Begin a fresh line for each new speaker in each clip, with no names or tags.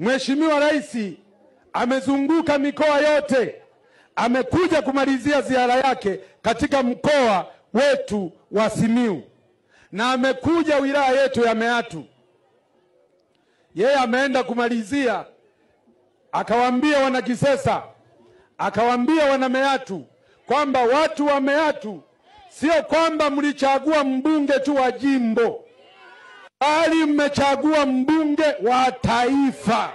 Mheshimiwa Rais amezunguka mikoa yote, amekuja kumalizia ziara yake katika mkoa wetu wa Simiyu na amekuja wilaya yetu ya Meatu. Yeye ameenda kumalizia, akawaambia wana Kisesa, akawaambia wana Meatu kwamba watu wa Meatu sio kwamba mlichagua mbunge tu wa jimbo, bali mmechagua mbunge wa taifa.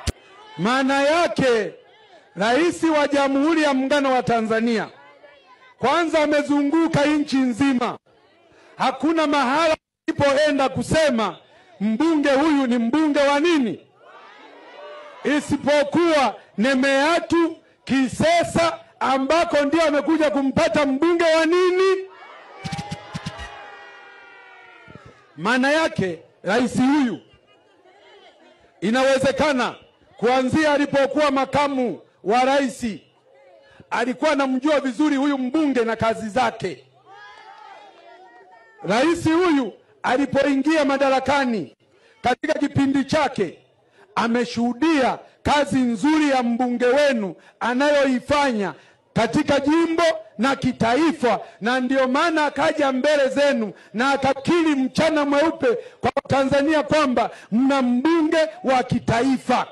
Maana yake Rais wa Jamhuri ya Muungano wa Tanzania kwanza amezunguka nchi nzima. Hakuna mahala alipoenda kusema mbunge huyu ni mbunge wa nini, isipokuwa ni Meatu Kisesa, ambako ndio amekuja kumpata mbunge wa nini. Maana yake rais huyu inawezekana kuanzia alipokuwa makamu wa rais alikuwa anamjua vizuri huyu mbunge na kazi zake. Rais huyu alipoingia madarakani katika kipindi chake ameshuhudia kazi nzuri ya mbunge wenu anayoifanya katika jimbo na kitaifa, na ndio maana akaja mbele zenu na akakiri mchana mweupe kwa Tanzania kwamba mna mbunge wa kitaifa.